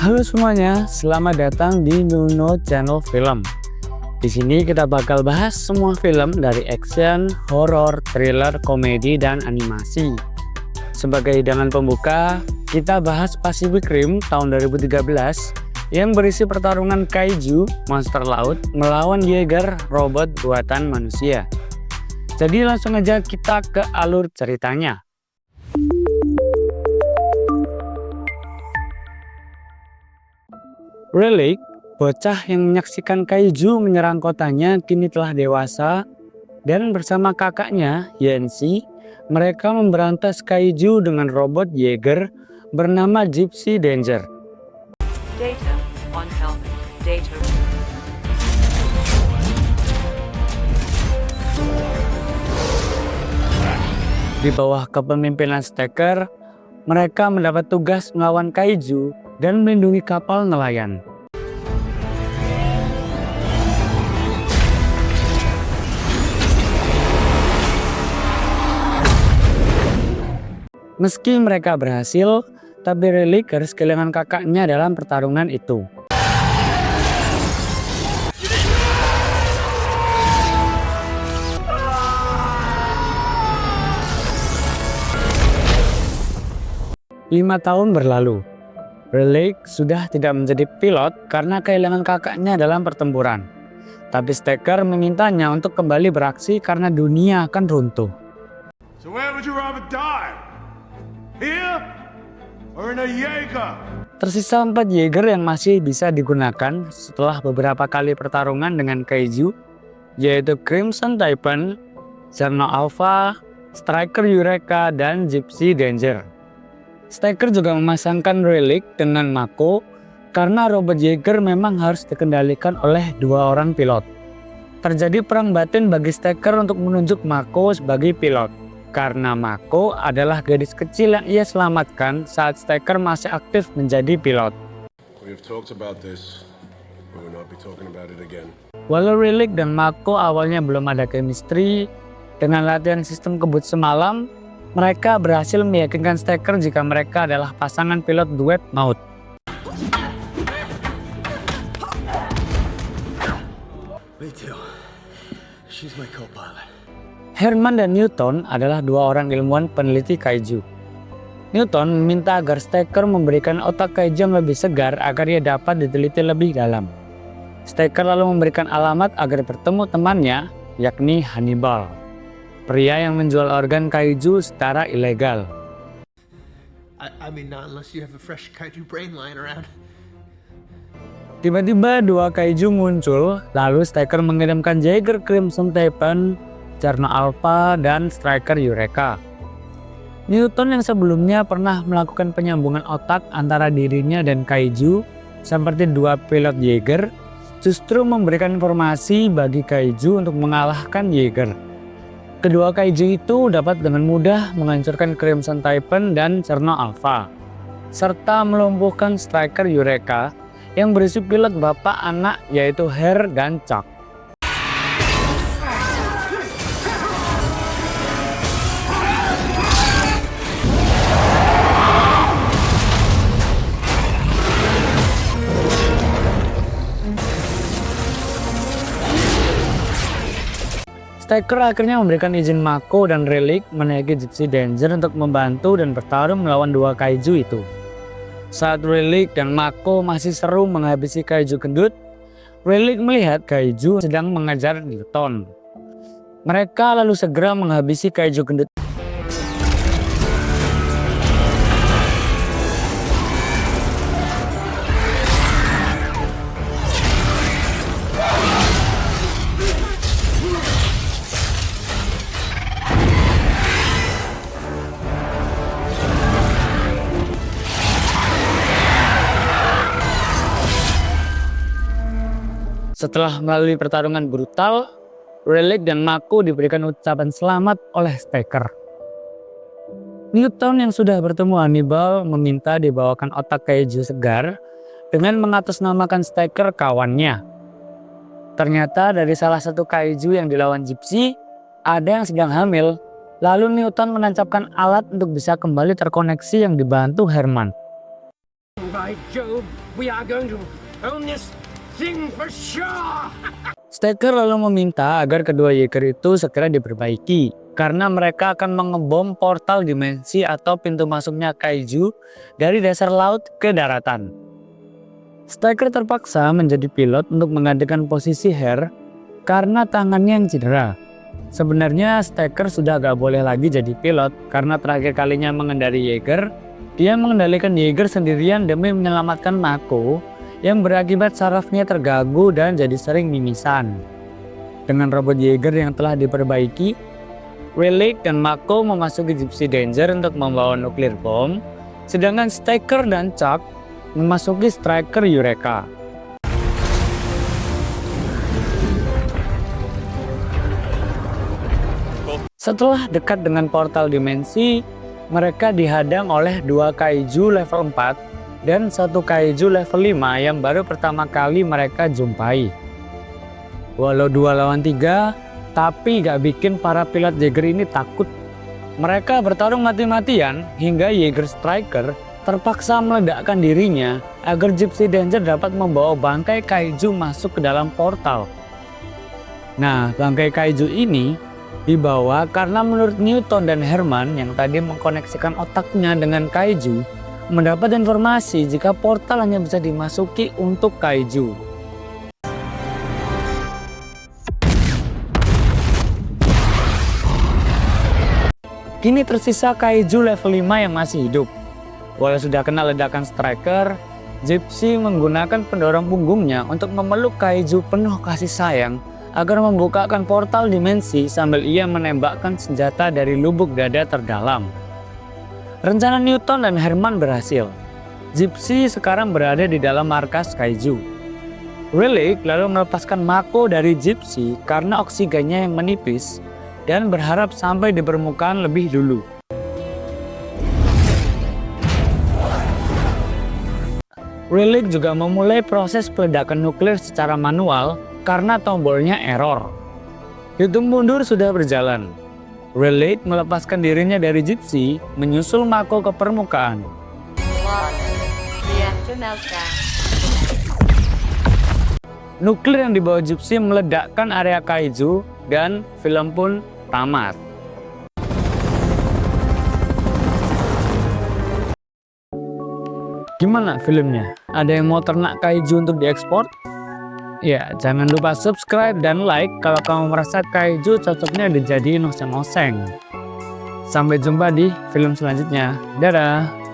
Halo semuanya, selamat datang di Nuno Channel Film. Di sini kita bakal bahas semua film dari action, horor, thriller, komedi, dan animasi. Sebagai hidangan pembuka, kita bahas Pacific Rim tahun 2013 yang berisi pertarungan kaiju, monster laut, melawan Jaeger, robot buatan manusia. Jadi langsung aja kita ke alur ceritanya. Relic, bocah yang menyaksikan kaiju menyerang kotanya, kini telah dewasa dan bersama kakaknya, Yancy, mereka memberantas kaiju dengan robot Jaeger bernama Gypsy Danger. Data on helmet. Data. Di bawah kepemimpinan Stacker, mereka mendapat tugas melawan kaiju dan melindungi kapal nelayan. Meski mereka berhasil, tapi Relic harus kehilangan kakaknya dalam pertarungan itu. Lima tahun berlalu. Relic sudah tidak menjadi pilot karena kehilangan kakaknya dalam pertempuran. Tapi Stacker memintanya untuk kembali beraksi karena dunia akan runtuh. So where would you rather die? Here or in a Jaeger? Tersisa 4 Jaeger yang masih bisa digunakan setelah beberapa kali pertarungan dengan kaiju, yaitu Crimson Typhon, Cherno Alpha, Striker Eureka, dan Gypsy Danger. Stacker juga memasangkan Relic dengan Mako karena robot Jaeger memang harus dikendalikan oleh 2 orang pilot. Terjadi perang batin bagi Stacker untuk menunjuk Mako sebagai pilot, karena Mako adalah gadis kecil yang ia selamatkan saat Stacker masih aktif menjadi pilot. Walau Relic dan Mako awalnya belum ada chemistry, dengan latihan sistem kebut semalam, mereka berhasil meyakinkan Stacker jika mereka adalah pasangan pilot duet maut. Herman dan Newton adalah 2 orang ilmuwan peneliti kaiju. Newton meminta agar Stacker memberikan otak kaiju yang lebih segar agar ia dapat diteliti lebih dalam. Stacker lalu memberikan alamat agar bertemu temannya, yakni Hannibal, pria yang menjual organ kaiju secara ilegal. I mean, not unless you have a fresh kaiju brain lying around. Tiba-tiba 2 kaiju muncul, lalu Stacker mengirimkan Jaeger Crimson Typhon, Cherno Alpha, dan Striker Eureka. Newton yang sebelumnya pernah melakukan penyambungan otak antara dirinya dan kaiju seperti 2 pilot Jaeger, justru memberikan informasi bagi kaiju untuk mengalahkan Jaeger. Kedua kaiju itu dapat dengan mudah menghancurkan Crimson Typhon dan Cherno Alpha, serta melumpuhkan Striker Eureka yang berisi pilot bapak anak yaitu Hare dan Chuck. Stacker akhirnya memberikan izin Mako dan Relic menaiki Gypsy Danger untuk membantu dan bertarung melawan 2 kaiju itu. Saat Relic dan Mako masih seru menghabisi kaiju gendut, Relic melihat kaiju sedang mengejar Newton. Mereka lalu segera menghabisi kaiju gendut. Setelah melalui pertarungan brutal, Relic dan Mako diberikan ucapan selamat oleh Stacker. Newton yang sudah bertemu Hannibal meminta dibawakan otak kaiju segar dengan mengatasnamakan Stacker kawannya. Ternyata dari salah satu kaiju yang dilawan Gypsy, ada yang sedang hamil. Lalu Newton menancapkan alat untuk bisa kembali terkoneksi yang dibantu Herman. By Jove, We are going to own this thing for sure. Stacker lalu meminta agar kedua Jaeger itu segera diperbaiki karena mereka akan mengebom portal dimensi atau pintu masuknya kaiju dari dasar laut ke daratan. Stacker terpaksa menjadi pilot untuk menggantikan posisi Hare karena tangannya yang cedera. Sebenarnya Stacker sudah gak boleh lagi jadi pilot karena terakhir kalinya mengendari Jaeger, dia mengendalikan Jaeger sendirian demi menyelamatkan Mako yang berakibat sarafnya terganggu dan jadi sering mimisan. Dengan robot Jaeger yang telah diperbaiki, Relic dan Mako memasuki Gypsy Danger untuk membawa nuklir bom, sedangkan Stacker dan Chuck memasuki Striker Eureka. Setelah dekat dengan portal dimensi, mereka dihadang oleh 2 kaiju level 4 dan 1 kaiju level 5 yang baru pertama kali mereka jumpai. Walau 2 lawan 3, tapi gak bikin para pilot Jaeger ini takut. Mereka bertarung mati-matian hingga Jaeger Striker terpaksa meledakkan dirinya agar Gypsy Danger dapat membawa bangkai kaiju masuk ke dalam portal. Nah, bangkai kaiju ini dibawa karena menurut Newton dan Herman yang tadi mengkoneksikan otaknya dengan kaiju, mendapat informasi jika portal hanya bisa dimasuki untuk kaiju. Kini tersisa kaiju level 5 yang masih hidup. Walau sudah kena ledakan Striker, Gypsy menggunakan pendorong punggungnya untuk memeluk kaiju penuh kasih sayang agar membukakan portal dimensi sambil ia menembakkan senjata dari lubuk dada terdalam. Rencana Newton dan Herman berhasil. Gypsy sekarang berada di dalam markas kaiju. Relic lalu melepaskan Mako dari Gypsy karena oksigennya yang menipis dan berharap sampai di permukaan lebih dulu. Relic juga memulai proses peledakan nuklir secara manual karena tombolnya error. Hitung mundur sudah berjalan. Relic melepaskan dirinya dari Gypsy, menyusul Mako ke permukaan. Log. Reactor meltdown. Nuklir yang dibawa Gypsy meledakkan area kaiju dan film pun tamat. Gimana filmnya? Ada yang mau ternak kaiju untuk diekspor? Ya, jangan lupa subscribe dan like kalau kamu merasa kaiju cocoknya dijadiin oseng-oseng. Sampai jumpa di film selanjutnya. Dadah!